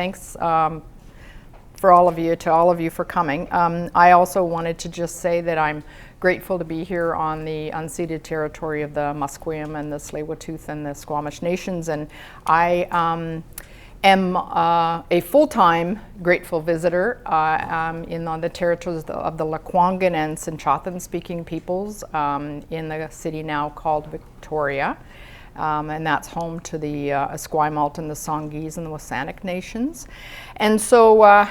thanks for all of you for coming. I also wanted to just say that I'm grateful to be here on the unceded territory of the Musqueam and the Tsleil-Waututh and the Squamish nations, and I am a full-time grateful visitor on the territories of the Lekwungen and Tsimshian speaking peoples in the city now called Victoria. And that's home to the Esquimalt and the Songhees and the Wasanic nations. And so,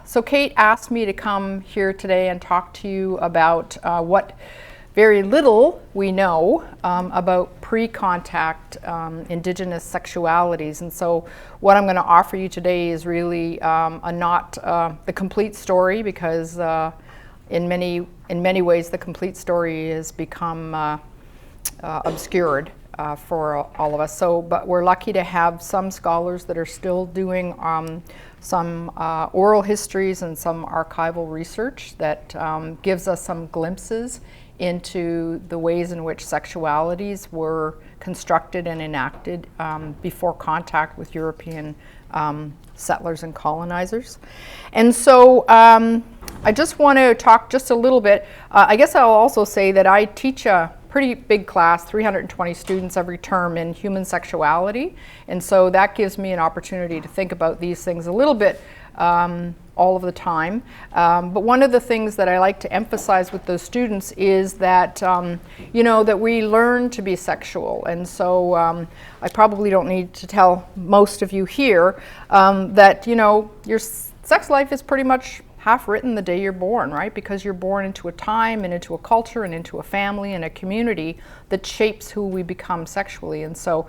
so Kate asked me to come here today and talk to you about what very little we know about pre-contact Indigenous sexualities. And so what I'm going to offer you today is really not the complete story, because in many ways the complete story has become obscured for all of us. But we're lucky to have some scholars that are still doing some oral histories and some archival research that gives us some glimpses into the ways in which sexualities were constructed and enacted before contact with European settlers and colonizers. And so I just want to talk just a little bit. I guess I'll also say that I teach a pretty big class, 320 students every term, in human sexuality. And so that gives me an opportunity to think about these things a little bit all of the time. But one of the things that I like to emphasize with those students is that, that we learn to be sexual. And so I probably don't need to tell most of you here that, your sex life is pretty much half written the day you're born, right? Because you're born into a time and into a culture and into a family and a community that shapes who we become sexually. And so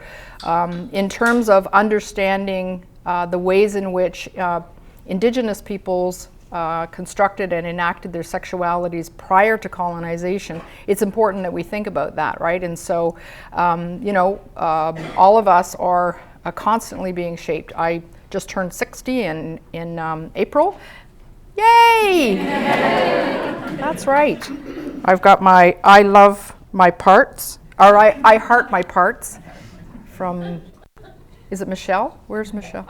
in terms of understanding the ways in which Indigenous peoples constructed and enacted their sexualities prior to colonization, it's important that we think about that, right? And so, all of us are constantly being shaped. I just turned 60 in April. Yay! That's right. I've got my I love my parts, or I heart my parts from, is it Michelle? Where's Michelle?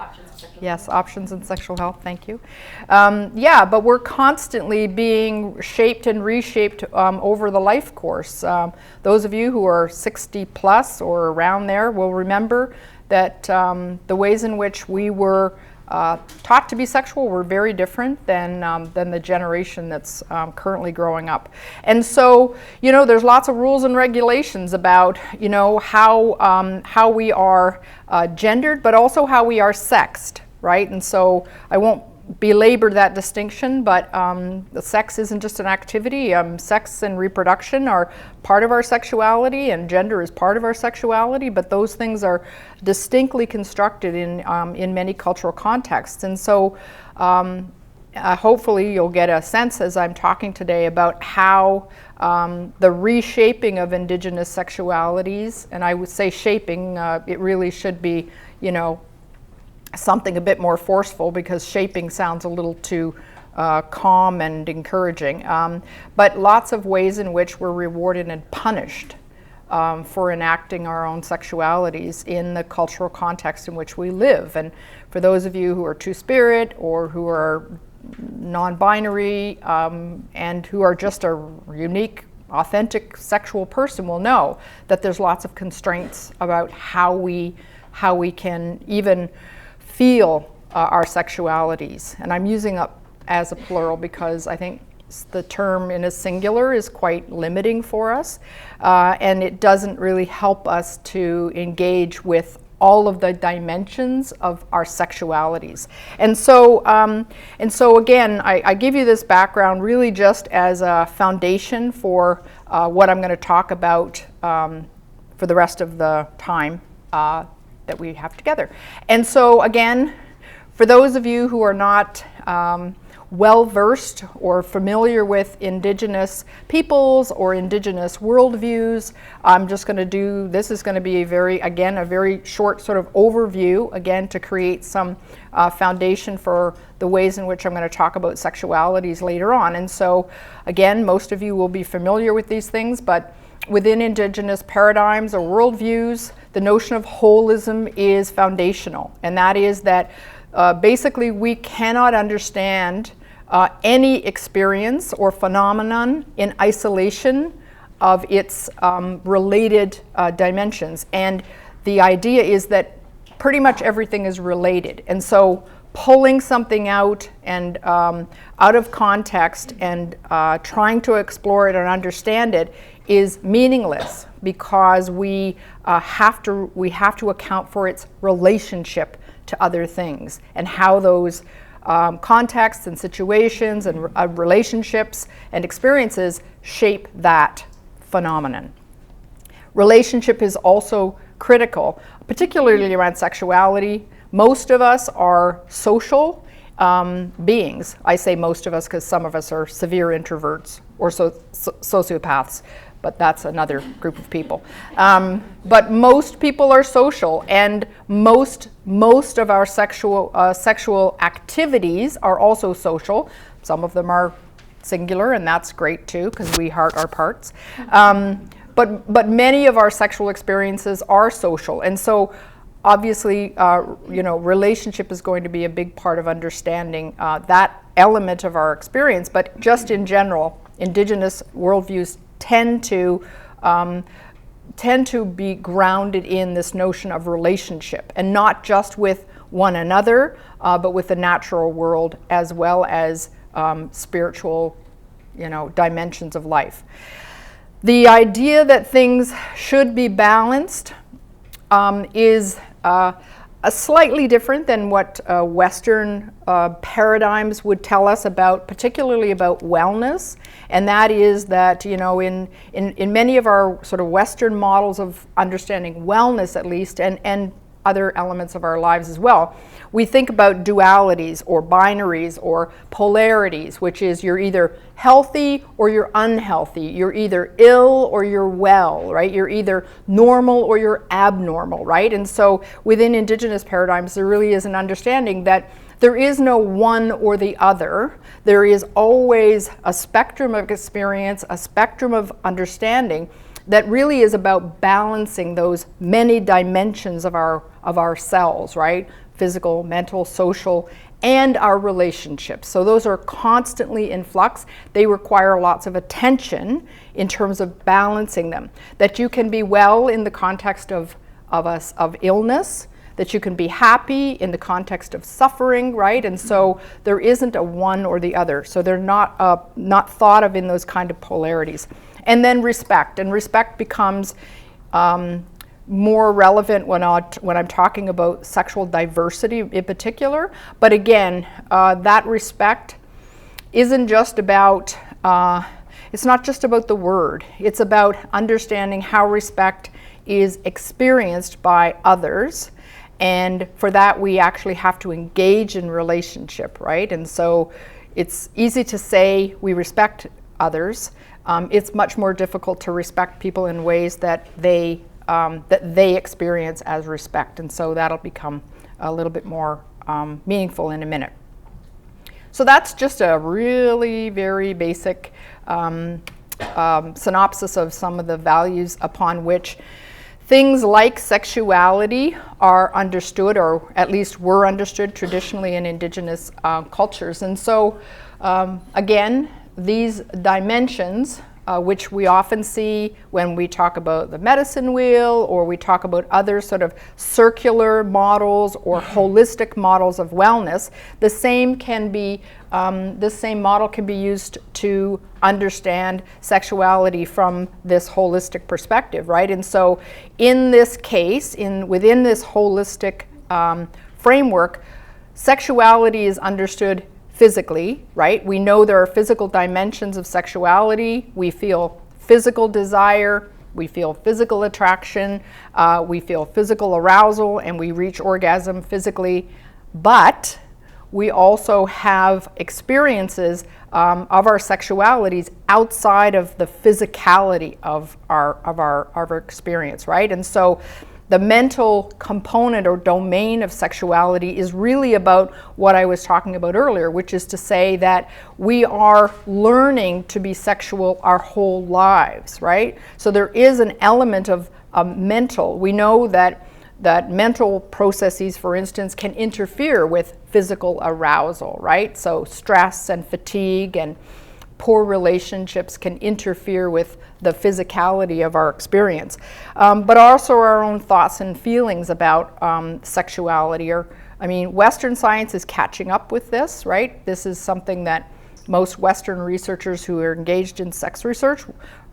Yes, Options in Sexual Health, thank you. But we're constantly being shaped and reshaped over the life course. Those of you who are 60 plus or around there will remember that the ways in which we were taught to be sexual were very different than the generation that's currently growing up. And so, there's lots of rules and regulations about, how we are gendered, but also how we are sexed, right? And so I won't belabor that distinction, but the sex isn't just an activity. Sex and reproduction are part of our sexuality, and gender is part of our sexuality, but those things are distinctly constructed in many cultural contexts. And so hopefully you'll get a sense as I'm talking today about how the reshaping of Indigenous sexualities, and I would say shaping, it really should be, something a bit more forceful, because shaping sounds a little too calm and encouraging. But lots of ways in which we're rewarded and punished for enacting our own sexualities in the cultural context in which we live. And for those of you who are two-spirit or who are non-binary and who are just a unique, authentic sexual person will know that there's lots of constraints about how we can even feel our sexualities. And I'm using up as a plural because I think the term in a singular is quite limiting for us, and it doesn't really help us to engage with all of the dimensions of our sexualities. And so again, I give you this background really just as a foundation for what I'm going to talk about for the rest of the time that we have together. And so again, for those of you who are not well-versed or familiar with Indigenous peoples or Indigenous worldviews, I'm just going to do, this is going to be a very short sort of overview, again, to create some foundation for the ways in which I'm going to talk about sexualities later on. And so, again, most of you will be familiar with these things, but within Indigenous paradigms or worldviews, the notion of holism is foundational, and that is that basically we cannot understand any experience or phenomenon in isolation of its related dimensions. And the idea is that pretty much everything is related. And so pulling something out and out of context and trying to explore it and understand it is meaningless, because we have to account for its relationship to other things and how those contexts and situations and relationships and experiences shape that phenomenon. Relationship is also critical, particularly around sexuality. Most of us are social beings. I say most of us because some of us are severe introverts or sociopaths, but that's another group of people. But most people are social, and most of our sexual activities are also social. Some of them are singular, and that's great too, because we heart our parts. But many of our sexual experiences are social, and so obviously, relationship is going to be a big part of understanding that element of our experience. But just in general, Indigenous worldviews tend to be grounded in this notion of relationship, and not just with one another, but with the natural world as well as spiritual, dimensions of life. The idea that things should be balanced is slightly different than what Western paradigms would tell us about, particularly about wellness. And that is that, in many of our sort of Western models of understanding wellness, at least, and other elements of our lives as well, we think about dualities or binaries or polarities, which is you're either healthy or you're unhealthy. You're either ill or you're well, right? You're either normal or you're abnormal, right? And so within Indigenous paradigms, there really is an understanding that there is no one or the other. There is always a spectrum of experience, a spectrum of understanding that really is about balancing those many dimensions of ourselves, right? Physical, mental, social, and our relationships. So those are constantly in flux. They require lots of attention in terms of balancing them. That you can be well in the context of illness, that you can be happy in the context of suffering, right? And so there isn't a one or the other. So they're not thought of in those kind of polarities. And then respect, and respect becomes more relevant when I'm talking about sexual diversity in particular. But again, that respect isn't just about, it's not just about the word. It's about understanding how respect is experienced by others. And for that, we actually have to engage in relationship, right? And so it's easy to say we respect others. It's much more difficult to respect people in ways that they experience as respect, and so that'll become a little bit more meaningful in a minute. So that's just a really very basic synopsis of some of the values upon which things like sexuality are understood, or at least were understood traditionally in Indigenous cultures. And so again, these dimensions, which we often see when we talk about the medicine wheel, or we talk about other sort of circular models or holistic models of wellness, the same model can be used to understand sexuality from this holistic perspective, right? And so in this case, within this holistic framework, sexuality is understood physically, right? We know there are physical dimensions of sexuality. We feel physical desire, we feel physical attraction, we feel physical arousal, and we reach orgasm physically. But we also have experiences of our sexualities outside of the physicality of our experience, right? And so the mental component or domain of sexuality is really about what I was talking about earlier, which is to say that we are learning to be sexual our whole lives, right? So there is an element of mental. We know that that mental processes, for instance, can interfere with physical arousal, right? So stress and fatigue and poor relationships can interfere with the physicality of our experience, but also our own thoughts and feelings about sexuality. Western science is catching up with this, right? This is something that most Western researchers who are engaged in sex research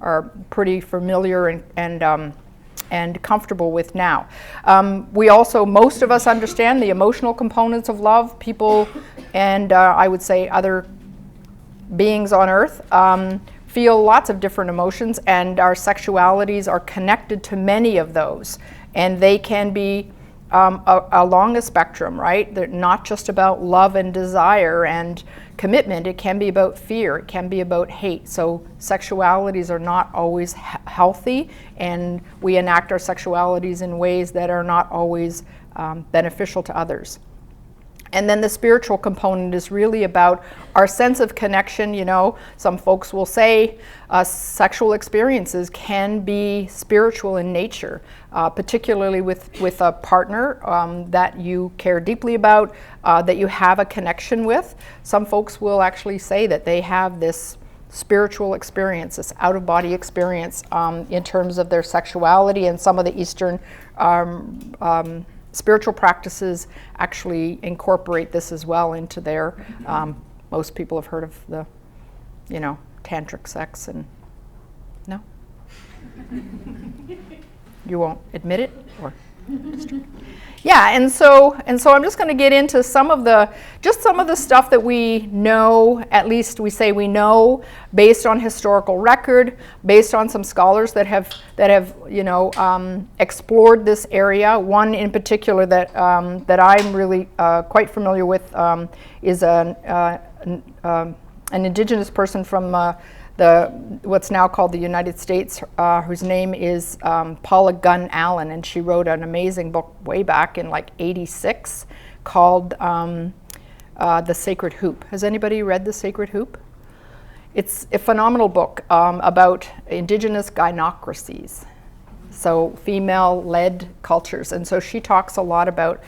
are pretty familiar and comfortable with now. We also, most of us understand the emotional components of love. People, and I would say other beings on Earth, feel lots of different emotions, and our sexualities are connected to many of those. And they can be along a spectrum, right? They're not just about love and desire and commitment. It can be about fear. It can be about hate. So sexualities are not always healthy, and we enact our sexualities in ways that are not always beneficial to others. And then the spiritual component is really about our sense of connection. You know, some folks will say sexual experiences can be spiritual in nature, particularly with a partner that you care deeply about, that you have a connection with. Some folks will actually say that they have this spiritual experience, this out-of-body experience in terms of their sexuality, and some of the Eastern spiritual practices actually incorporate this as well into their, most people have heard of the, tantric sex, and no? You won't admit it? Or yeah, and so I'm just going to get into some of the stuff that we know, at least we say we know, based on historical record, based on some scholars that have explored this area. One in particular that I'm really quite familiar with is an Indigenous person from what's now called the United States, whose name is Paula Gunn Allen, and she wrote an amazing book way back in like '86 called The Sacred Hoop. Has anybody read The Sacred Hoop? It's a phenomenal book about Indigenous gynocracies, so female-led cultures, and so she talks a lot about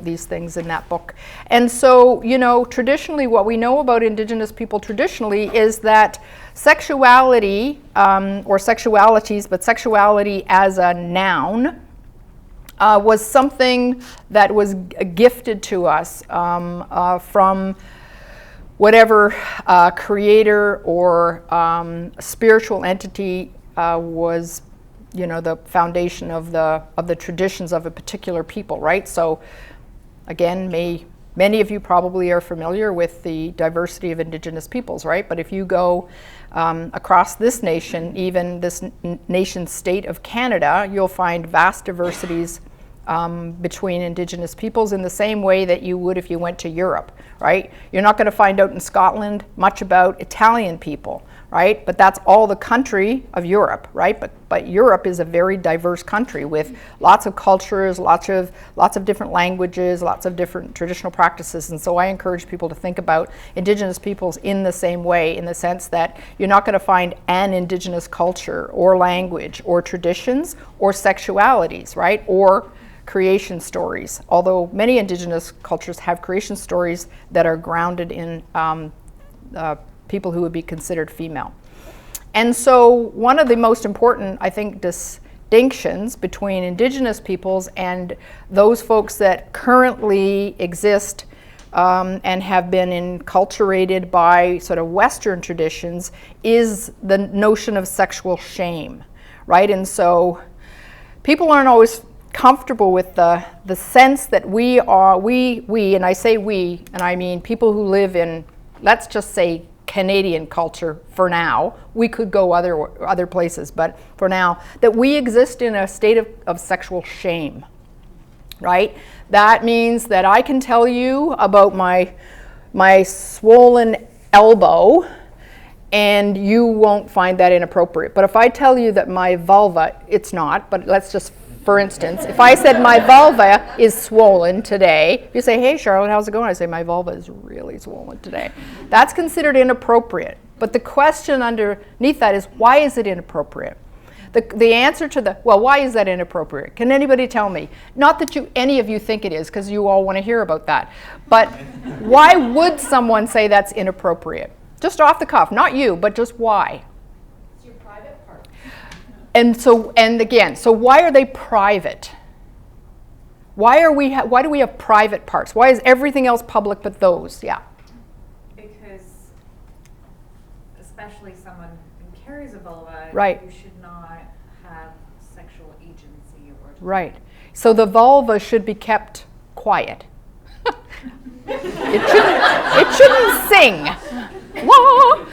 these things in that book. And so, traditionally, what we know about Indigenous people traditionally is that sexuality, or sexualities, but sexuality as a noun, was something that was gifted to us from whatever creator or spiritual entity was the foundation of the traditions of a particular people, right? So again, many of you probably are familiar with the diversity of Indigenous peoples, right? But if you go across this nation, even this nation state of Canada, you'll find vast diversities between Indigenous peoples in the same way that you would if you went to Europe, right? You're not going to find out in Scotland much about Italian people, right? But that's all the country of Europe, right? But Europe is a very diverse country with lots of cultures, lots of different languages, lots of different traditional practices. And so I encourage people to think about Indigenous peoples in the same way, in the sense that you're not going to find an Indigenous culture or language or traditions or sexualities, right? Or creation stories, although many Indigenous cultures have creation stories that are grounded in people who would be considered female. And so one of the most important, I think, distinctions between Indigenous peoples and those folks that currently exist and have been enculturated by sort of Western traditions is the notion of sexual shame, right? And so people aren't always comfortable with the sense that we, and I say we, and I mean people who live in, let's just say, Canadian culture for now. We could go other places, but for now, that we exist in a state of sexual shame, right? That means that I can tell you about my swollen elbow and you won't find that inappropriate. But if I tell you that my vulva, it's not, but let's just, for instance, if I said my vulva is swollen today, you say, hey Charlotte, how's it going? I say, my vulva is really swollen today. That's considered inappropriate. But the question underneath that is, why is it inappropriate? The answer to well, why is that inappropriate? Can anybody tell me? Not that any of you think it is, because you all want to hear about that. But why would someone say that's inappropriate? Just off the cuff, not you, but just why? It's your private part. And again, so why are they private? Why do we have private parts? Why is everything else public but those? Yeah. Because especially someone who carries a vulva, right. You should not have sexual agency or right. So the vulva should be kept quiet. It shouldn't sing. Whoa!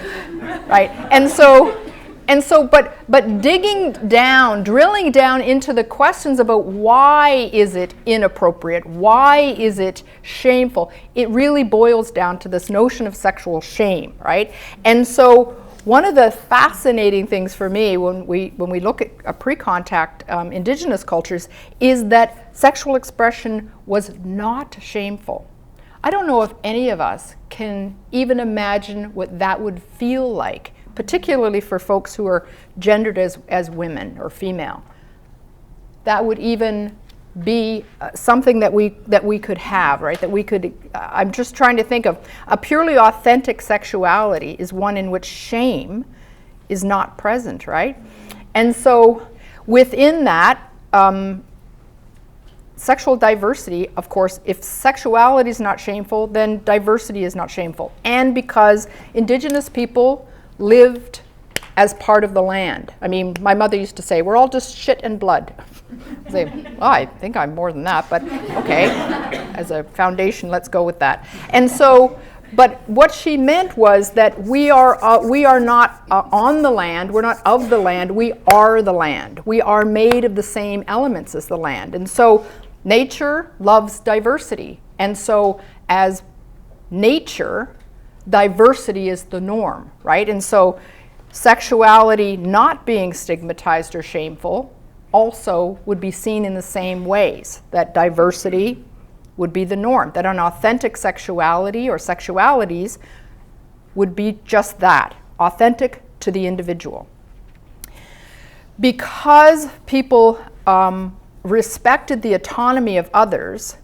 Right. And so but digging down, drilling down into the questions about why is it inappropriate, why is it shameful, it really boils down to this notion of sexual shame, right? And so one of the fascinating things for me when we look at pre-contact Indigenous cultures is that sexual expression was not shameful. I don't know if any of us can even imagine what that would feel like, particularly for folks who are gendered as women or female. That would even be something that we could have, right? That we could, I'm just trying to think of, a purely authentic sexuality is one in which shame is not present, right? And so within that, sexual diversity, of course, if sexuality is not shameful, then diversity is not shameful. And because Indigenous people lived as part of the land. I mean, my mother used to say, we're all just shit and blood. I say, well, I think I'm more than that, but okay. As a foundation, let's go with that. And so, but what she meant was that we are not on the land, we're not of the land, we are the land. We are made of the same elements as the land. And so nature loves diversity. And so as nature, diversity is the norm, right? And so sexuality not being stigmatized or shameful also would be seen in the same ways, that diversity would be the norm, that an authentic sexuality or sexualities would be just that, authentic to the individual. Because people respected the autonomy of others,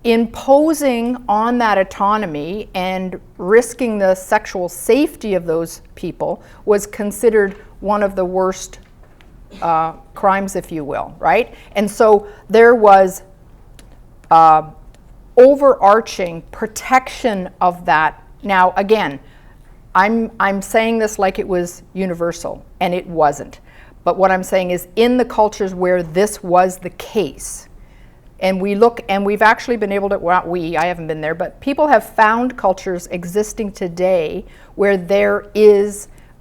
imposing on that autonomy and risking the sexual safety of those people was considered one of the worst crimes, if you will, right? And so there was overarching protection of that. Now, again, I'm saying this like it was universal, and it wasn't. But what I'm saying is, in the cultures where this was the case, and we look, and we've actually been able to, well, not we, I haven't been there, but people have found cultures existing today where there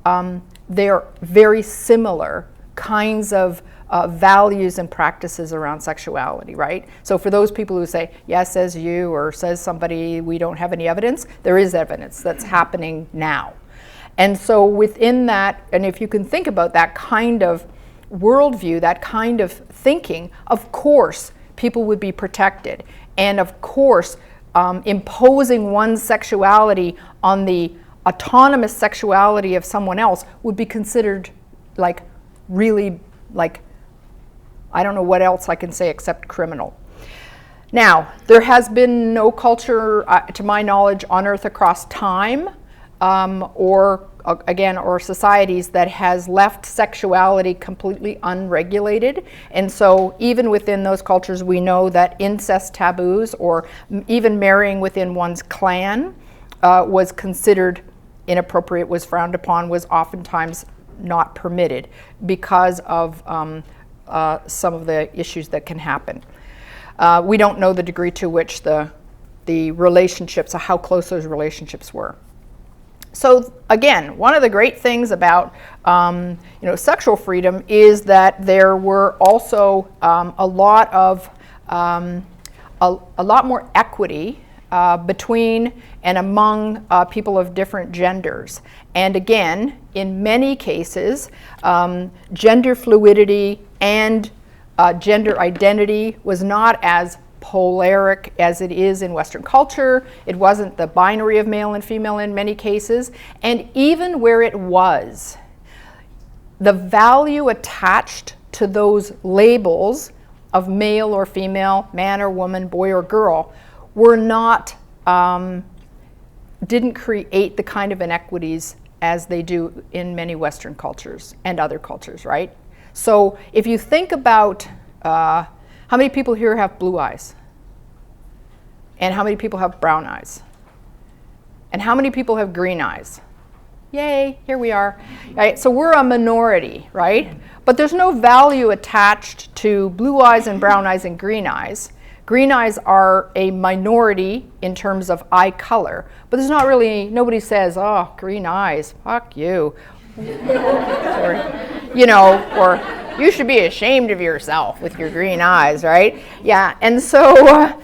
are very similar kinds of values and practices around sexuality, right? So for those people who say, yes, says you, or says somebody, we don't have any evidence, there is evidence that's happening now. And so within that, and if you can think about that kind of worldview, that kind of thinking, of course, people would be protected. And of course, imposing one's sexuality on the autonomous sexuality of someone else would be considered like really, like, I don't know what else I can say except criminal. Now, there has been no culture, to my knowledge, on Earth across time, or societies that has left sexuality completely unregulated. And so even within those cultures, we know that incest taboos, or even marrying within one's clan, was considered inappropriate, was frowned upon, was oftentimes not permitted because of some of the issues that can happen. We don't know the degree to which the relationships, how close those relationships were. So again, one of the great things about sexual freedom is that there were also a lot more equity between and among people of different genders. And again, in many cases, gender fluidity and gender identity was not as polaric as it is in Western culture. It wasn't the binary of male and female in many cases. And even where it was, the value attached to those labels of male or female, man or woman, boy or girl, were not, didn't create the kind of inequities as they do in many Western cultures and other cultures, right? So if you think about, how many people here have blue eyes? And how many people have brown eyes? And how many people have green eyes? Yay, here we are. Right, so we're a minority, right? But there's no value attached to blue eyes and brown eyes and green eyes. Green eyes are a minority in terms of eye color, but there's not really, nobody says, oh, green eyes, fuck you. Or, you know, or you should be ashamed of yourself with your green eyes, right? Yeah, and so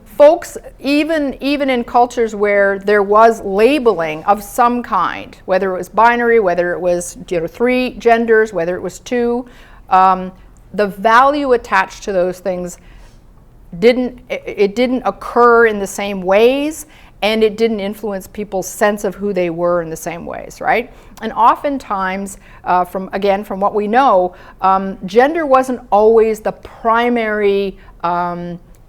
folks, even in cultures where there was labeling of some kind, whether it was binary, whether it was 3 genders, whether it was 2, the value attached to those things didn't occur in the same ways, and it didn't influence people's sense of who they were in the same ways, right? And oftentimes, from what we know, gender wasn't always the primary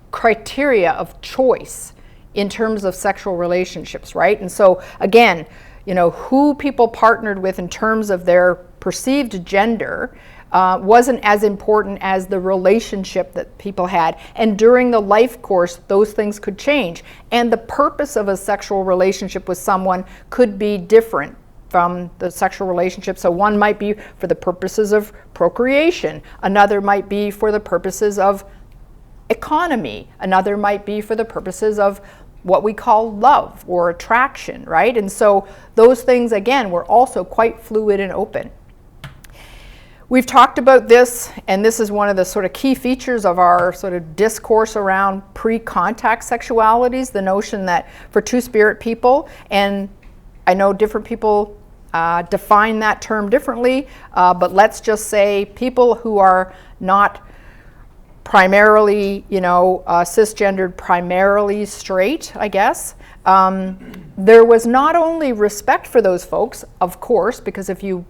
criteria of choice in terms of sexual relationships, right? And so again, who people partnered with in terms of their perceived gender wasn't as important as the relationship that people had. And during the life course, those things could change. And the purpose of a sexual relationship with someone could be different from the sexual relationship. So one might be for the purposes of procreation, another might be for the purposes of economy, another might be for the purposes of what we call love or attraction, right? And so those things, again, were also quite fluid and open. We've talked about this, and this is one of the sort of key features of our sort of discourse around pre-contact sexualities, the notion that for Two-Spirit people, and I know different people define that term differently, but let's just say people who are not primarily, cisgendered, primarily straight, I guess. There was not only respect for those folks, of course, because if you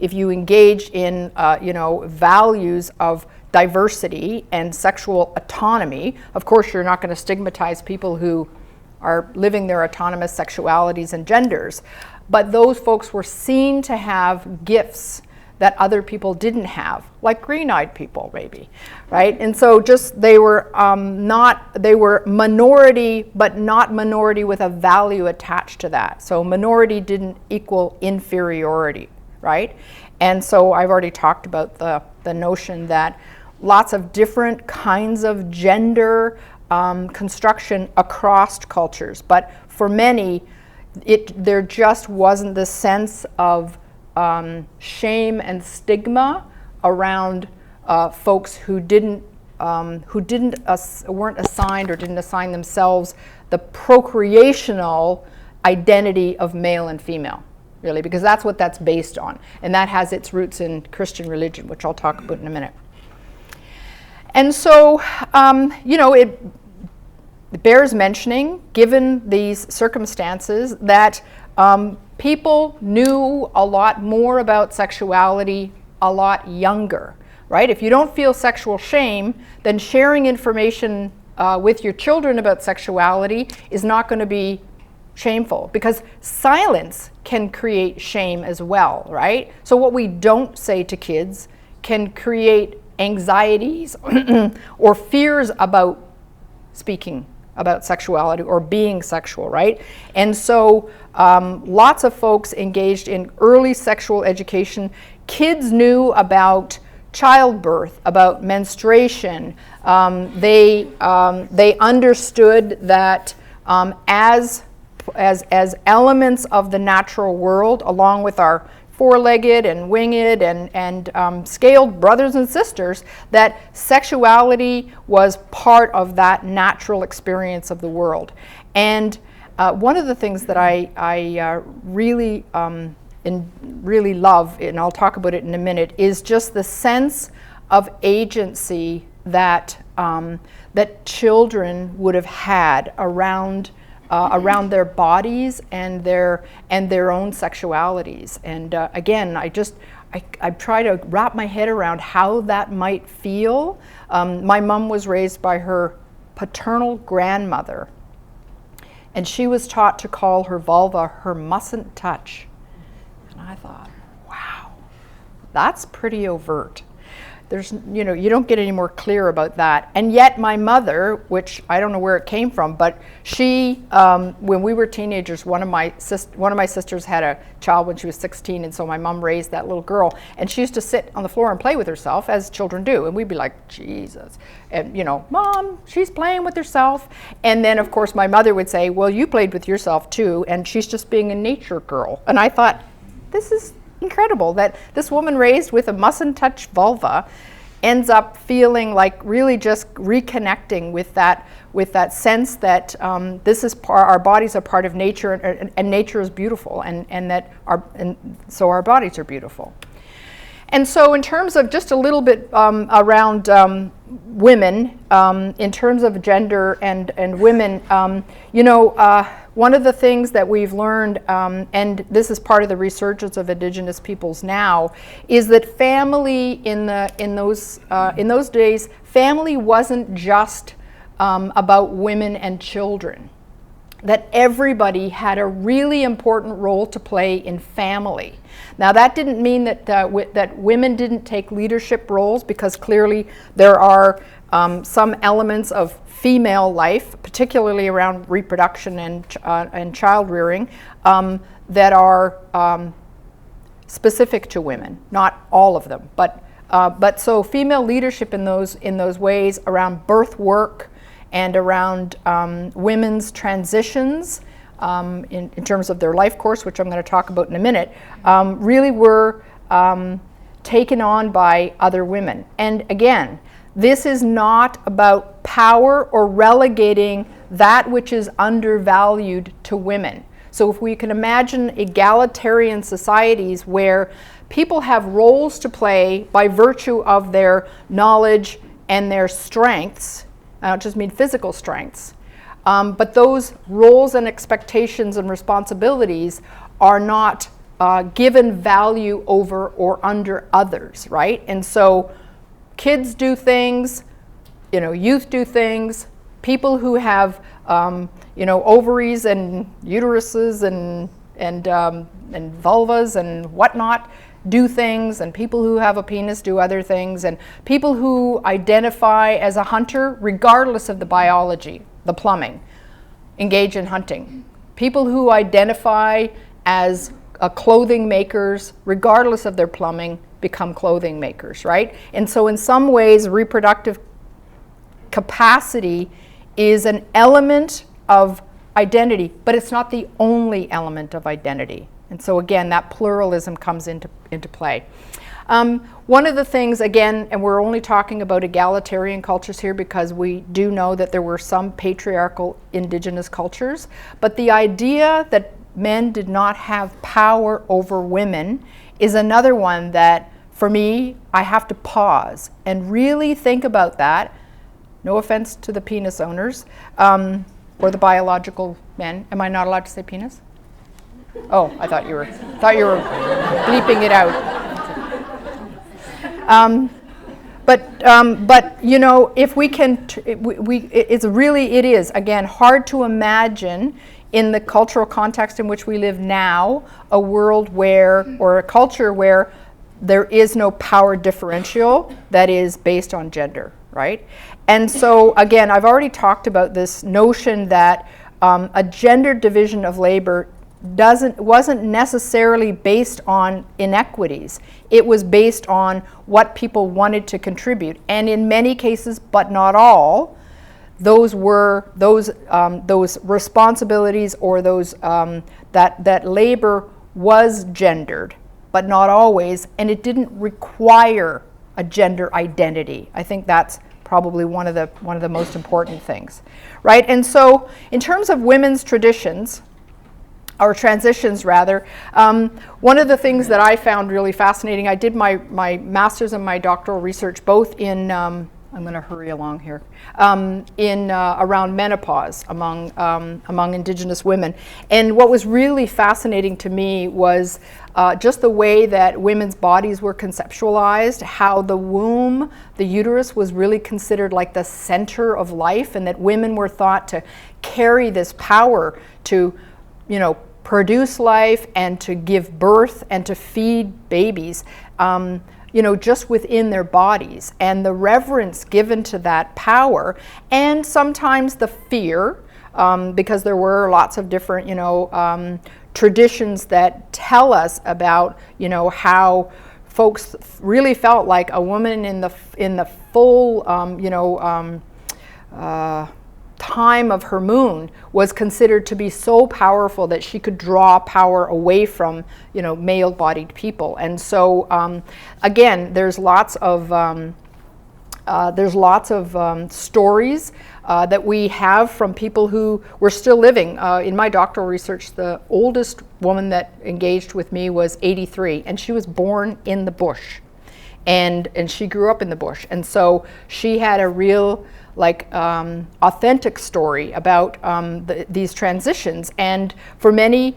engage in values of diversity and sexual autonomy, of course you're not going to stigmatize people who are living their autonomous sexualities and genders. But those folks were seen to have gifts that other people didn't have, like green-eyed people maybe, right? And so they were minority, but not minority with a value attached to that. So minority didn't equal inferiority, right? And so I've already talked about the notion that lots of different kinds of gender construction across cultures, but for many, there just wasn't the sense of shame and stigma around folks who weren't assigned or didn't assign themselves the procreational identity of male and female, really, because that's what that's based on, and that has its roots in Christian religion, which I'll talk about in a minute. And so, it bears mentioning, given these circumstances, that people knew a lot more about sexuality a lot younger, right? If you don't feel sexual shame, then sharing information with your children about sexuality is not going to be shameful, because silence can create shame as well, right? So what we don't say to kids can create anxieties or fears about speaking about sexuality or being sexual, right? And so lots of folks engaged in early sexual education. Kids knew about childbirth, about menstruation. They understood that as elements of the natural world, along with our four-legged and winged and scaled brothers and sisters, that sexuality was part of that natural experience of the world. And one of the things that I really love, and I'll talk about it in a minute, is just the sense of agency that that children would have had around around their bodies and their own sexualities. And again, I try to wrap my head around how that might feel. My mom was raised by her paternal grandmother, and she was taught to call her vulva her mustn't touch. And I thought, wow, that's pretty overt. There's, you know, you don't get any more clear about that. And yet my mother, which I don't know where it came from, but she, when we were teenagers, one of my sisters had a child when she was 16, and so my mom raised that little girl, and she used to sit on the floor and play with herself, as children do, and we'd be like, Jesus, and you know, Mom, she's playing with herself. And then of course my mother would say, well, you played with yourself too, and she's just being a nature girl. And I thought, this is incredible that this woman raised with a mustn't touch vulva ends up feeling like really just reconnecting with that sense that this is our bodies are part of nature, and nature is beautiful, and so our bodies are beautiful. And so in terms of just a little bit around women, in terms of gender and women, you know, one of the things that we've learned, and this is part of the resurgence of Indigenous peoples now, is that family in those days, family wasn't just about women and children. That everybody had a really important role to play in family. Now that didn't mean that that women didn't take leadership roles, because clearly there are some elements of female life, particularly around reproduction and child rearing, that are specific to women. Not all of them, but so female leadership in those ways around birth work and around women's transitions in terms of their life course, which I'm going to talk about in a minute, really were taken on by other women. And again, this is not about power or relegating that which is undervalued to women. So if we can imagine egalitarian societies where people have roles to play by virtue of their knowledge and their strengths, I don't just mean physical strengths, but those roles and expectations and responsibilities are not given value over or under others, right? And so kids do things, you know, youth do things, people who have, you know, ovaries and uteruses and vulvas and whatnot do things, and people who have a penis do other things, and people who identify as a hunter, regardless of the biology, the plumbing, engage in hunting. People who identify as clothing makers, regardless of their plumbing, become clothing makers, right? And so in some ways, reproductive capacity is an element of identity, but it's not the only element of identity. And so again, that pluralism comes into play. One of the things, again, and we're only talking about egalitarian cultures here because we do know that there were some patriarchal indigenous cultures, but the idea that men did not have power over women is another one that, for me, I have to pause and really think about that. No offense to the penis owners or the biological men. Am I not allowed to say penis? Oh, I thought you were bleeping it out. But you know, if we can, it is again hard to imagine in the cultural context in which we live now a world where, or a culture where, there is no power differential that is based on gender, right? And so again, I've already talked about this notion that a gender division of labor wasn't necessarily based on inequities. It was based on what people wanted to contribute, and in many cases, but not all, those responsibilities or those that labor was gendered, but not always, and it didn't require a gender identity. I think that's probably one of the most important things, right? And so, in terms of women's traditions, or transitions rather, one of the things that I found really fascinating, I did my master's and my doctoral research both in I'm going to hurry along here, in around menopause among Indigenous women. And what was really fascinating to me was just the way that women's bodies were conceptualized, how the womb, the uterus, was really considered like the center of life, and that women were thought to carry this power to, you know, produce life and to give birth and to feed babies. You know, just within their bodies, and the reverence given to that power, and sometimes the fear, because there were lots of different, you know, traditions that tell us about, you know, how folks really felt like a woman in the full, you know, time of her moon was considered to be so powerful that she could draw power away from, you know, male-bodied people. And so again, there's lots of stories that we have from people who were still living. In my doctoral research, the oldest woman that engaged with me was 83, and she was born in the bush, and she grew up in the bush, and so she had a real, like, authentic story about these transitions. And for many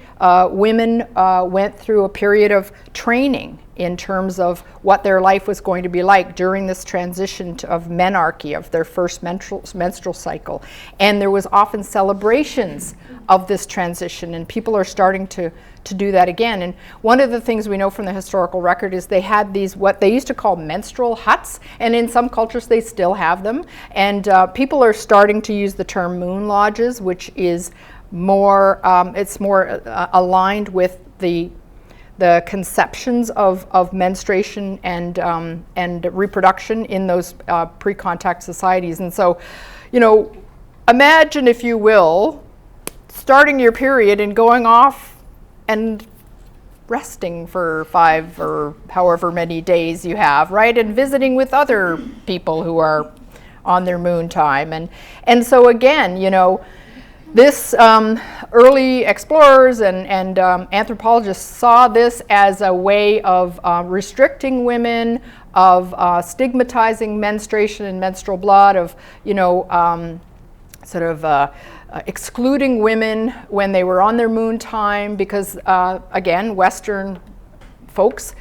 women went through a period of training in terms of what their life was going to be like during this transition of menarche, of their first menstrual cycle. And there was often celebrations of this transition, and people are starting to do that again. And one of the things we know from the historical record is they had these, what they used to call menstrual huts, and in some cultures they still have them. And people are starting to use the term moon lodges, which is more, it's more aligned with the conceptions of menstruation and reproduction in those pre-contact societies. And so, you know, imagine, if you will, starting your period and going off and resting for 5 or however many days you have, right? And visiting with other people who are on their moon time. And so again, you know, this early explorers and anthropologists saw this as a way of restricting women, of stigmatizing menstruation and menstrual blood, of, you know, sort of excluding women when they were on their moon time, because again, Western folks,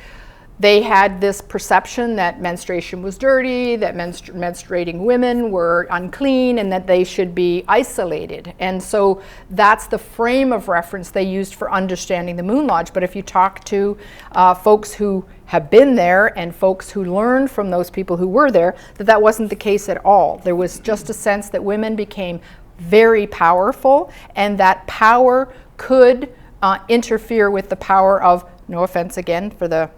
they had this perception that menstruation was dirty, that menstruating women were unclean, and that they should be isolated. And so that's the frame of reference they used for understanding the Moon Lodge. But if you talk to folks who have been there and folks who learned from those people who were there, that wasn't the case at all. There was just a sense that women became very powerful, and that power could interfere with the power of, no offense again for the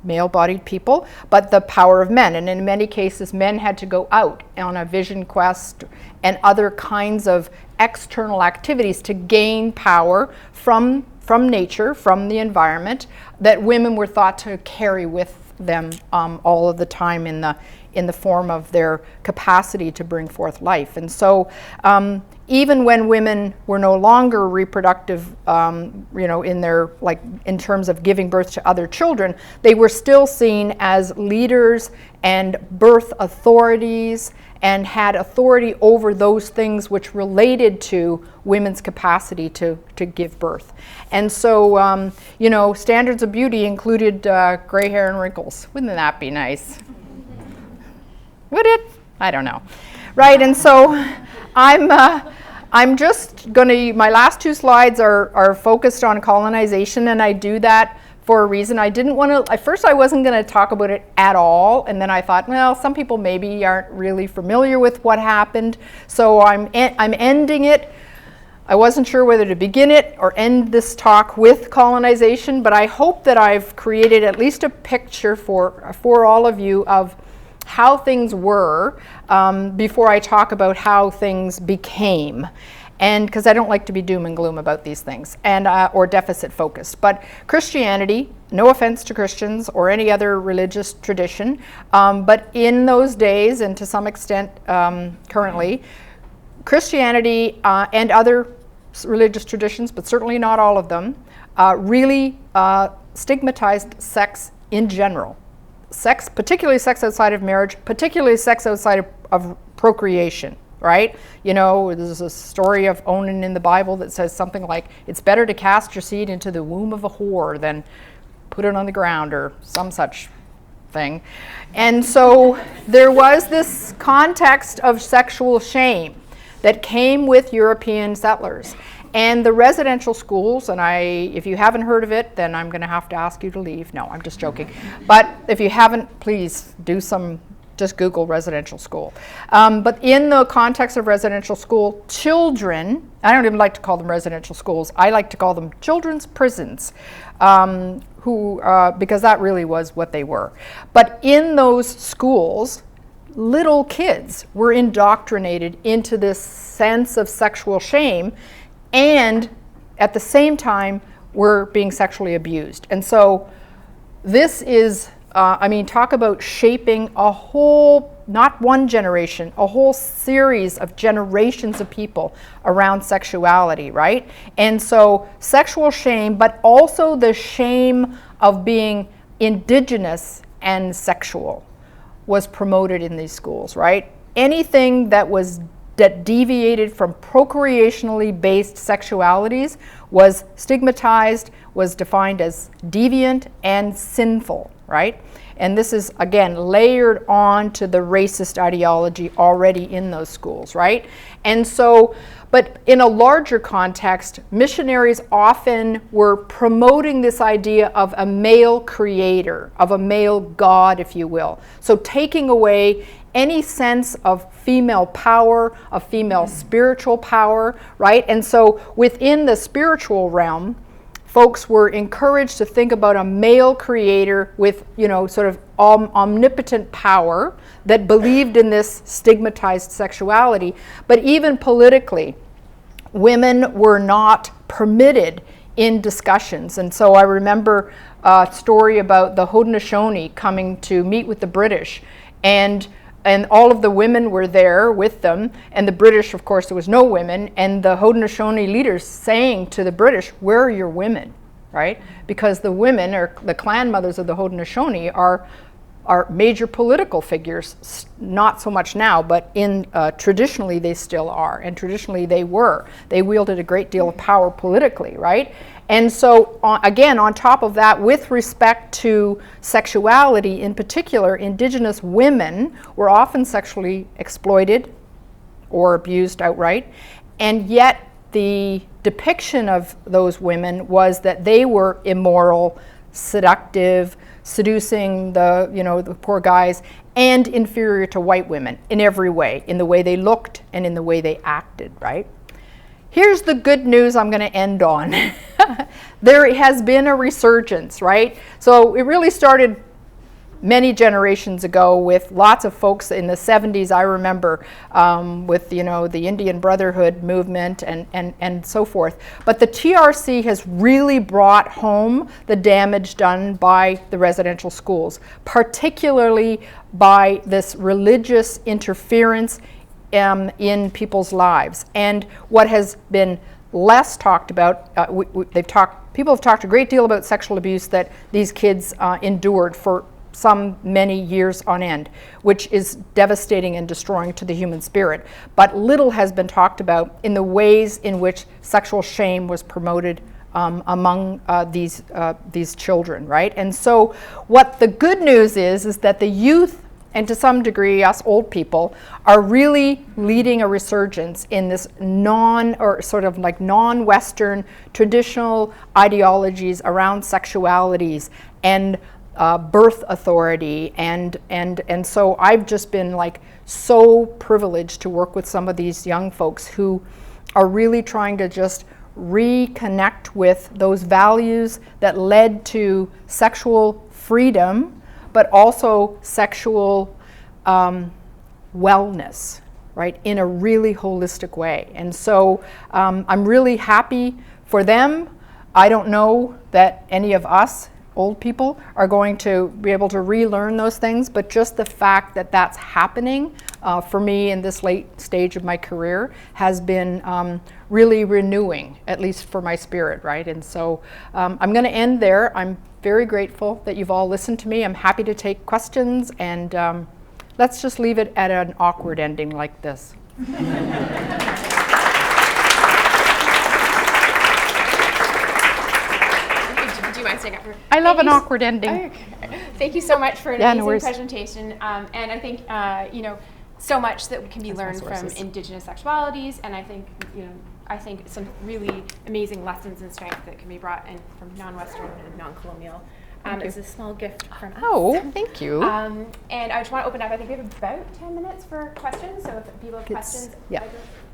male-bodied people, but the power of men. And in many cases, men had to go out on a vision quest and other kinds of external activities to gain power from nature, from the environment, that women were thought to carry with them all of the time in the form of their capacity to bring forth life. And so even when women were no longer reproductive, you know, in their, like, in terms of giving birth to other children, they were still seen as leaders and birth authorities, and had authority over those things which related to women's capacity to give birth. And so, you know, standards of beauty included gray hair and wrinkles. Wouldn't that be nice? Would it? I don't know. Right, and so I'm just going to, my last 2 slides are focused on colonization, and I do that for a reason. I didn't want to, at first I wasn't going to talk about it at all, and then I thought, well, some people maybe aren't really familiar with what happened, so I'm ending it. I wasn't sure whether to begin it or end this talk with colonization, but I hope that I've created at least a picture for all of you of how things were before I talk about how things became. And because I don't like to be doom and gloom about these things, and or deficit focused. But Christianity, no offense to Christians or any other religious tradition, but in those days, and to some extent currently, Christianity and other religious traditions, but certainly not all of them, really stigmatized sex in general. sex, particularly sex outside of marriage, particularly sex outside of procreation, right? You know, there's a story of Onan in the Bible that says something like, it's better to cast your seed into the womb of a whore than put it on the ground, or some such thing. And so there was this context of sexual shame that came with European settlers. And the residential schools, and if you haven't heard of it, then I'm going to have to ask you to leave. No, I'm just joking. But if you haven't, please just Google residential school. But in the context of residential school, children, I don't even like to call them residential schools, I like to call them children's prisons, because that really was what they were. But in those schools, little kids were indoctrinated into this sense of sexual shame, and at the same time were being sexually abused. And so this is, talk about shaping a whole, not one generation, a whole series of generations of people around sexuality, right? And so sexual shame, but also the shame of being Indigenous and sexual was promoted in these schools, right? Anything that deviated from procreationally based sexualities was stigmatized, was defined as deviant and sinful, right? And this is, again, layered on to the racist ideology already in those schools, right? And so, but in a larger context, missionaries often were promoting this idea of a male creator, of a male God, if you will. So taking away any sense of female power, of female spiritual power, right? And so within the spiritual realm, folks were encouraged to think about a male creator with, sort of omnipotent power that believed in this stigmatized sexuality. But even politically, women were not permitted in discussions. And so I remember a story about the Haudenosaunee coming to meet with the British, and all of the women were there with them, and the British, of course, there was no women, and the Haudenosaunee leaders saying to the British, where are your women, right? Because the women, or the clan mothers of the Haudenosaunee, are major political figures, not so much now, but traditionally they still are, and traditionally they were. They wielded a great deal of power politically, right? And so, again, on top of that, with respect to sexuality, in particular, Indigenous women were often sexually exploited or abused outright, and yet the depiction of those women was that they were immoral, seductive, seducing the poor guys, and inferior to white women in every way, in the way they looked and in the way they acted, right? Here's the good news I'm going to end on. There has been a resurgence, right? So it really started many generations ago with lots of folks in the 70s, I remember, with the Indian Brotherhood movement and so forth. But the TRC has really brought home the damage done by the residential schools, particularly by this religious interference in people's lives. And what has been less talked about, people have talked a great deal about sexual abuse that these kids endured for many years on end, which is devastating and destroying to the human spirit. But little has been talked about in the ways in which sexual shame was promoted among these children, right? And so what the good news is that the youth, and to some degree us old people, are really leading a resurgence in this non-Western traditional ideologies around sexualities and birth authority, and so I've just been so privileged to work with some of these young folks who are really trying to just reconnect with those values that led to sexual freedom, but also sexual wellness, right, in a really holistic way. And so I'm really happy for them. I don't know that any of us old people are going to be able to relearn those things, but just the fact that that's happening for me in this late stage of my career has been really renewing, at least for my spirit, right? And so I'm going to end there. I'm very grateful that you've all listened to me. I'm happy to take questions, and let's just leave it at an awkward ending like this. Do you mind staying up for? I love an awkward ending. Thank you so much for an Yeah, no amazing worries. presentation. And I think so much that can be learned from Indigenous sexualities, and I think some really amazing lessons and strength that can be brought in from non-Western and non-colonial. It's a small gift from us. Oh, thank you. And I just want to open up. I think we have about 10 minutes for questions. So if people have questions, yeah.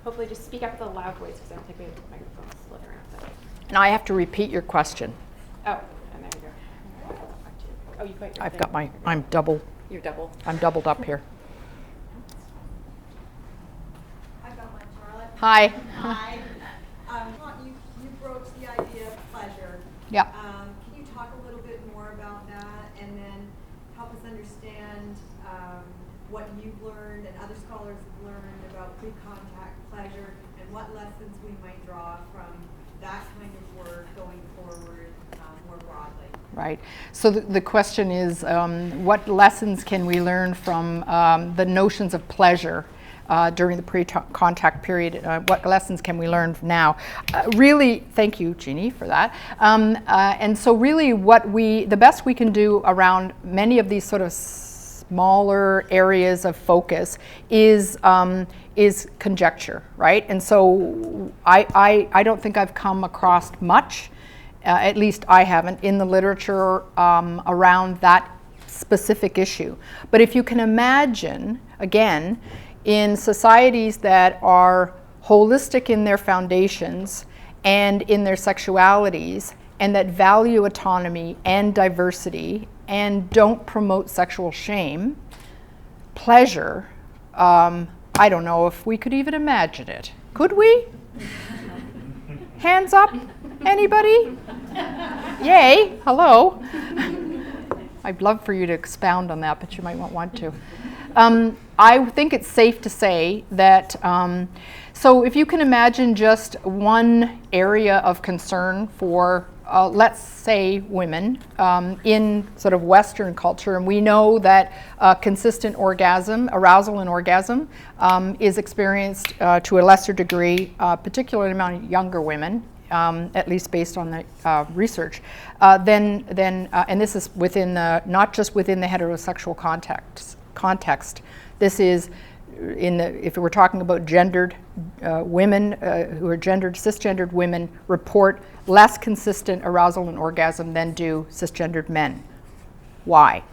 Hopefully just speak up with a loud voice because I don't think we have microphones floating around. So. And I have to repeat your question. Oh, and there we go. Oh, you've got your I've thing. got my, I'm doubled up here. I've got mine, Charlotte. Hi. Hi. You broached the idea of pleasure. Yeah. Can you talk a little bit more about that, and then help us understand what you've learned and other scholars have learned about pre-contact pleasure, and what lessons we might draw from that kind of work going forward more broadly? Right. So the question is, what lessons can we learn from the notions of pleasure during the pre-contact period? What lessons can we learn now? Really, thank you, Jeannie, for that. And so really the best we can do around many of these sort of smaller areas of focus is conjecture, right? And so I don't think I've come across much, at least I haven't, in the literature around that specific issue. But if you can imagine, again, in societies that are holistic in their foundations and in their sexualities, and that value autonomy and diversity and don't promote sexual shame, pleasure, I don't know if we could even imagine it. Could we? Hands up, anybody? Yay, hello. I'd love for you to expound on that, but you might not want to. I think it's safe to say that, so if you can imagine just one area of concern for, let's say, women in sort of Western culture, and we know that consistent orgasm, arousal and orgasm, is experienced to a lesser degree, particularly among younger women, at least based on the research, and this is within the, not just within the heterosexual context. This is if we're talking about gendered women who are cisgendered women report less consistent arousal and orgasm than do cisgendered men. Why?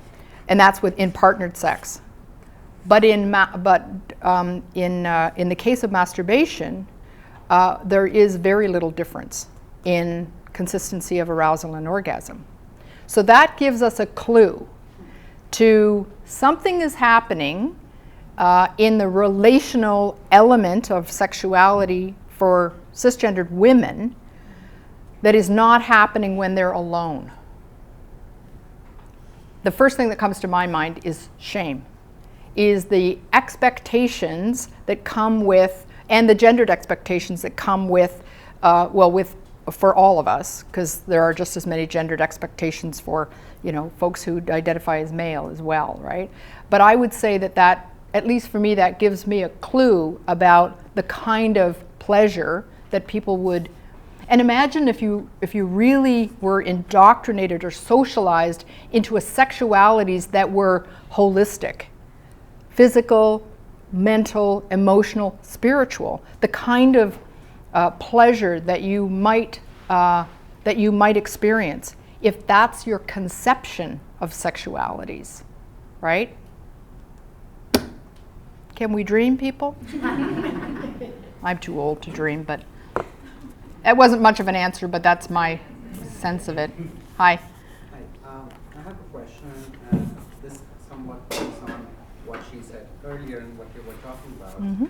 And that's in partnered sex. But in the case of masturbation, there is very little difference in consistency of arousal and orgasm. So that gives us a clue to something is happening in the relational element of sexuality for cisgendered women that is not happening when they're alone. The first thing that comes to my mind is shame, is the expectations that come with, and the gendered expectations that come with, for all of us, because there are just as many gendered expectations for, folks who identify as male as well, right? But I would say that at least for me, that gives me a clue about the kind of pleasure that people would. And imagine if you really were indoctrinated or socialized into a sexualities that were holistic, physical, mental, emotional, spiritual, the kind of pleasure that you might experience if that's your conception of sexualities, right? Can we dream, people? I'm too old to dream, but that wasn't much of an answer, but that's my sense of it. Hi. Hi. I have a question, and this somewhat based on what she said earlier and what you were talking about. Mm-hmm.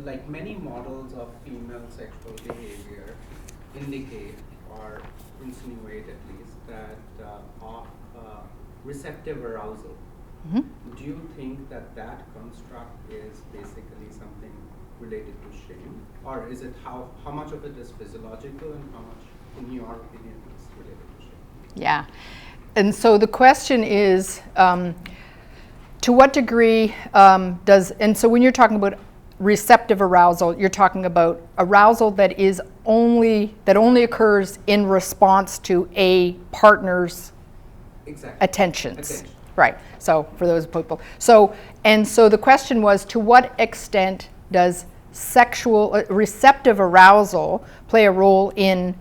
Like many models of female sexual behavior indicate or insinuate at least that of receptive arousal. Mhm. Do you think that that construct is basically something related to shame, or is it how much of it is physiological and how much, in your opinion, is related to shame? Yeah. And so the question is, to what degree and so when you're talking about receptive arousal, you're talking about arousal that only occurs in response to a partner's Exactly. attentions. Right. So for those people. So the question was, to what extent does receptive arousal play a role in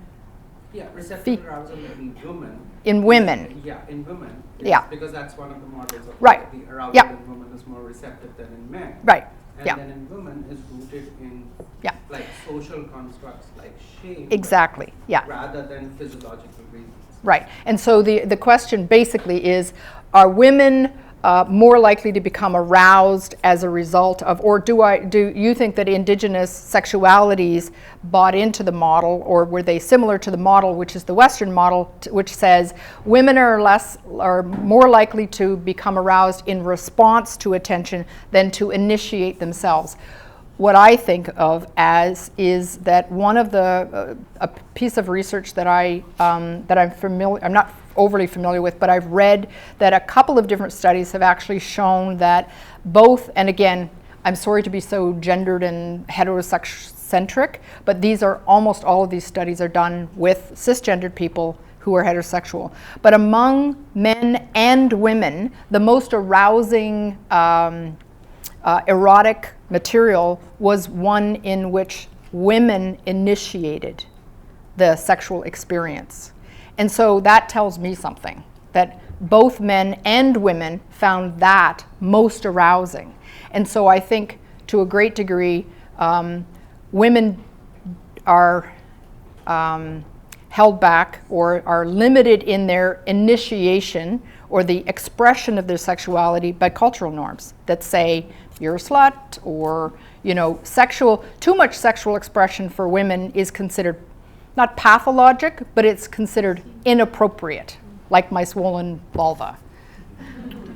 receptive arousal in women. In women. In women. Yeah. Because that's one of the models of Right. the arousal Yeah. in women is more receptive than in men. Right. And Yeah. then in women is rooted in like social constructs like shame. Exactly. Yeah. Rather than physiological reasons. Right. And so the question basically is, are women more likely to become aroused as a result of, or do you think that indigenous sexualities bought into the model, or were they similar to the model, which is the Western model, which says women are more likely to become aroused in response to attention than to initiate themselves? What I think of as is that one of the a piece of research that I'm not overly familiar with, but I've read that a couple of different studies have actually shown that both, and again, I'm sorry to be so gendered and heterocentric, but almost all of these studies are done with cisgendered people who are heterosexual. But among men and women, the most arousing erotic material was one in which women initiated the sexual experience. And so that tells me something, that both men and women found that most arousing. And so I think to a great degree, women are held back or are limited in their initiation or the expression of their sexuality by cultural norms that say you're a slut, or too much sexual expression for women is considered not pathologic, but it's considered inappropriate, like my swollen vulva.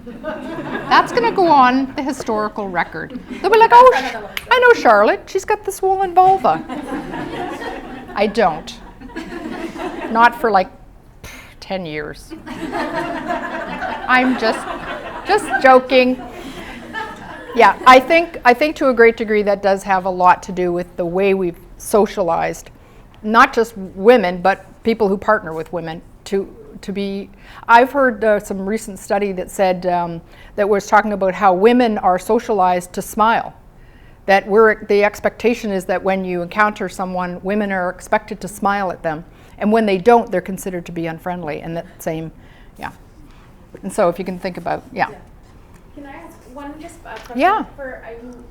That's going to go on the historical record. They'll be like, oh, I know Charlotte, she's got the swollen vulva. I don't. Not for like 10 years. I'm just joking. Yeah, I think to a great degree that does have a lot to do with the way we've socialized, not just women, but people who partner with women to be. I've heard some recent study that said that was talking about how women are socialized to smile. That the expectation is that when you encounter someone, women are expected to smile at them, and when they don't, they're considered to be unfriendly. And that same, yeah. And so if you can think about, yeah. Can I ask one question? Yeah. For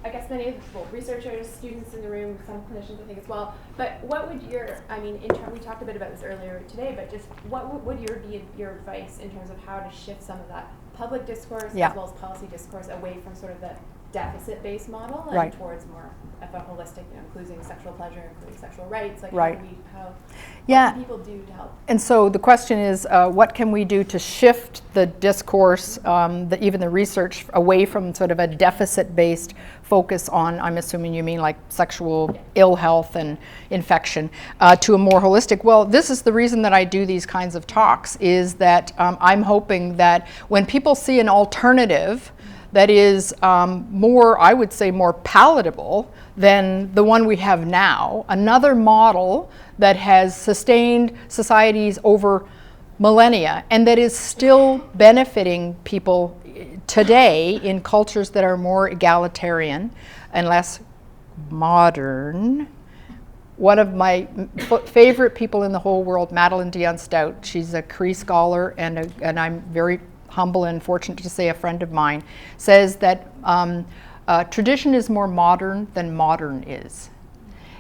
I guess many of the researchers, students in the room, some clinicians I think as well. But what would we talked a bit about this earlier today, but just what would be your advice in terms of how to shift some of that public discourse as well as policy discourse away from sort of the deficit-based model and towards more of a holistic, including sexual pleasure, including sexual rights? Like what can people do to help? And so the question is, what can we do to shift the discourse, even the research, away from sort of a deficit-based focus on, I'm assuming you mean like sexual ill health and infection, to a more holistic? Well, this is the reason that I do these kinds of talks, is that I'm hoping that when people see an alternative that is I would say more palatable than the one we have now, another model that has sustained societies over millennia and that is still benefiting people today in cultures that are more egalitarian and less modern. One of my favorite people in the whole world, Madeleine Dion Stout, she's a Cree scholar and I'm very humble and fortunate to say a friend of mine, says that tradition is more modern than modern is.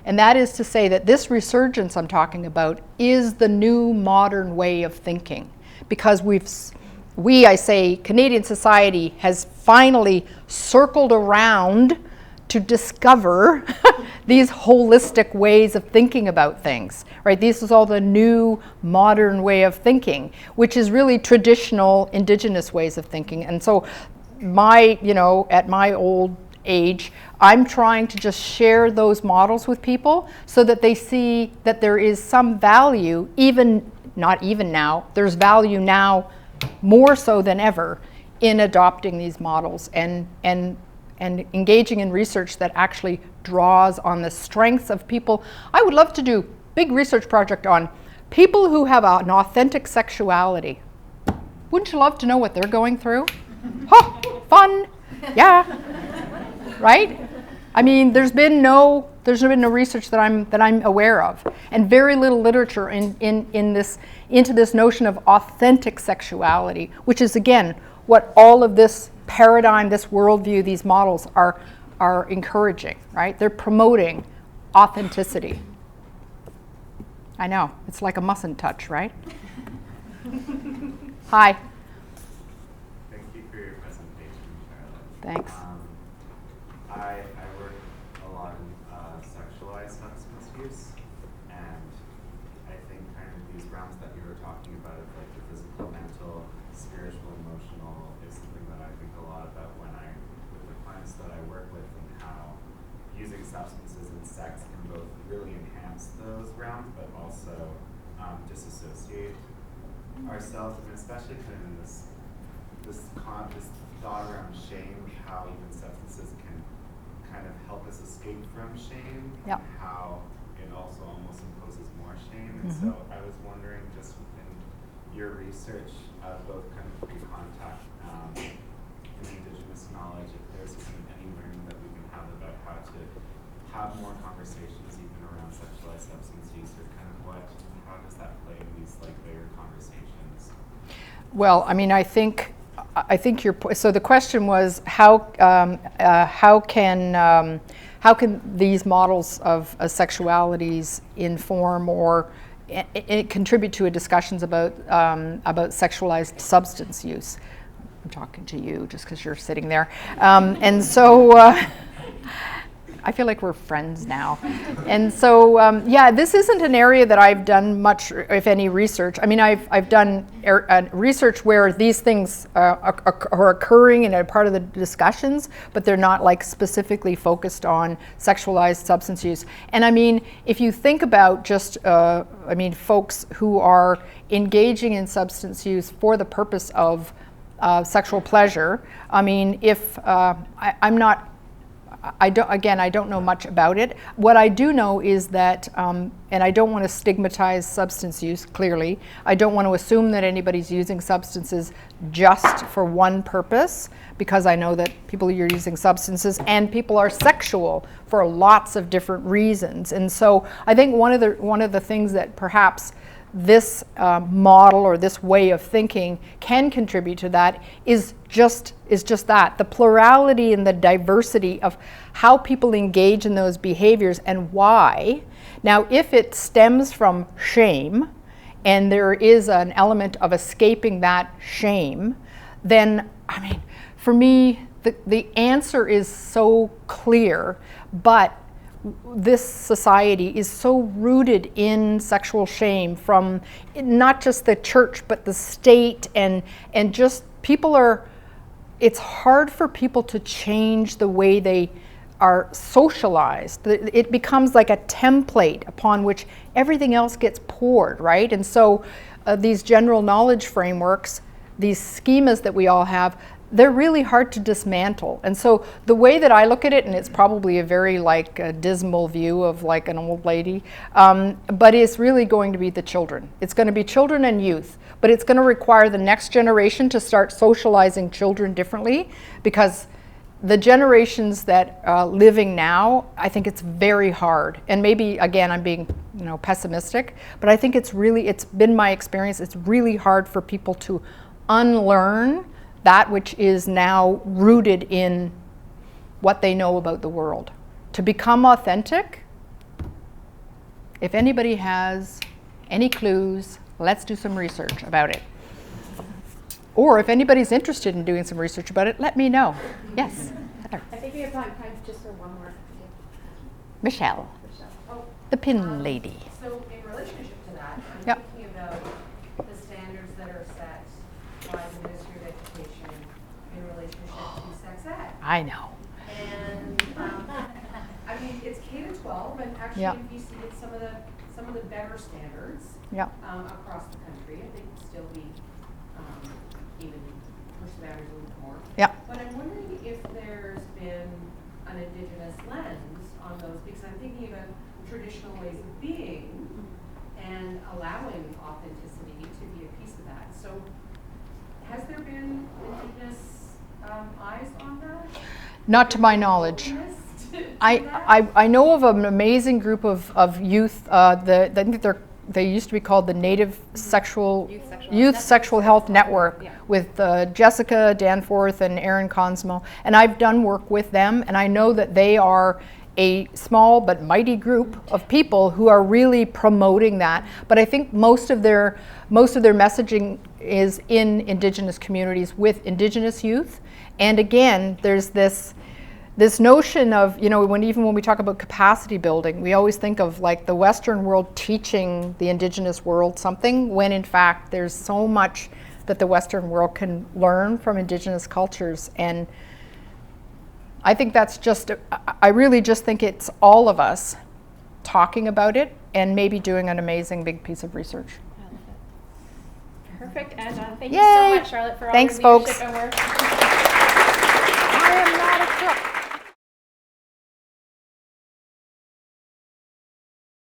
And that is to say that this resurgence I'm talking about is the new modern way of thinking, because I say Canadian society has finally circled around to discover these holistic ways of thinking about things, right? This is all the new modern way of thinking, which is really traditional Indigenous ways of thinking. And so at my old age, I'm trying to just share those models with people so that they see that there is some value, not even now, there's value now more so than ever in adopting these models and engaging in research that actually draws on the strengths of people. I would love to do a big research project on people who have an authentic sexuality. Wouldn't you love to know what they're going through? Oh, fun, yeah, right? I mean, there's been no research that I'm aware of, and very little literature into this notion of authentic sexuality, which is again what all of this paradigm, this worldview, these models are encouraging, right? They're promoting authenticity. I know, it's like a mustn't touch, right? Hi. Thank you for your presentation, Charlotte. Thanks. I work a lot in sexualized substance use, and I think kind of these realms that you were talking about, like the physical, mental, spiritual, emotional, is something that I think a lot about with the clients that I work with, and how using substances and sex can both really enhance those realms, but also disassociate ourselves, and especially kind of in this thought around shame, how even substances can kind of help us escape from shame, Yep. and how it also almost imposes more shame. And so I was wondering, just within your research of both kind of pre-contact and Indigenous knowledge, if there's any learning that we can have about how to have more conversations even around sexualized substance use, or kind of how does that play in these like bigger conversations? Well, I mean, I think so the question was how can these models of sexualities inform or contribute to discussions about sexualized substance use? I'm talking to you just because you're sitting there, and so. I feel like we're friends now. And so, this isn't an area that I've done much, if any, research. I mean, I've done research where these things are occurring and are part of the discussions, but they're not like specifically focused on sexualized substance use. And I mean, if you think about just, folks who are engaging in substance use for the purpose of sexual pleasure, I mean, if I don't know much about it. What I do know is that, and I don't want to stigmatize substance use, clearly. I don't want to assume that anybody's using substances just for one purpose, because I know that people are using substances and people are sexual for lots of different reasons. And so I think one of the things that perhaps this model or this way of thinking can contribute to that is just that, the plurality and the diversity of how people engage in those behaviors and why. Now, if it stems from shame and there is an element of escaping that shame, then, I mean, for me, the answer is so clear, but this society is so rooted in sexual shame from not just the church, but the state, and just people are, it's hard for people to change the way they are socialized. It becomes like a template upon which everything else gets poured, right? And so these general knowledge frameworks, these schemas that we all have, they're really hard to dismantle. And so the way that I look at it, and it's probably a very dismal view of like an old lady, but it's really going to be the children. It's going to be children and youth, but it's going to require the next generation to start socializing children differently, because the generations that are living now, I think it's very hard. And maybe, again, I'm being pessimistic, but I think it's been my experience, it's really hard for people to unlearn that which is now rooted in what they know about the world. To become authentic, if anybody has any clues, let's do some research about it. Or if anybody's interested in doing some research about it, let me know. Yes, Heather. I think think we have time just for one more. Michelle, Oh, the pin lady. so in relationship to that, I'm Yep. thinking about the standards that are set by the Ministry of Education in relationship to sex ed. I know. And I mean, it's K to 12, and actually Yeah. in BC, it's some of the better standards Yeah. across the country. I think still we even push the boundaries a little bit more. Yeah. But I'm wondering if there's been an Indigenous lens on those, because I'm thinking about traditional ways of being and allowing authenticity to be a piece of that. So has there been Indigenous eyes on that? Not to my knowledge. I know of an amazing group of youth. I think they used to be called the Native Youth Sexual Health Network, Yeah. with Jessica Danforth and Aaron Consmo, and I've done work with them, and I know that they are a small but mighty group of people who are really promoting that. But I think most of their messaging is in Indigenous communities with Indigenous youth, and again, there's this notion of, even when we talk about capacity building, we always think of like the Western world teaching the Indigenous world something, when in fact there's so much that the Western world can learn from Indigenous cultures. And I think I really just think it's all of us talking about it and maybe doing an amazing big piece of research. Perfect, and thank Yay. you so much, Charlotte, for all Thanks, your folks. leadership and work.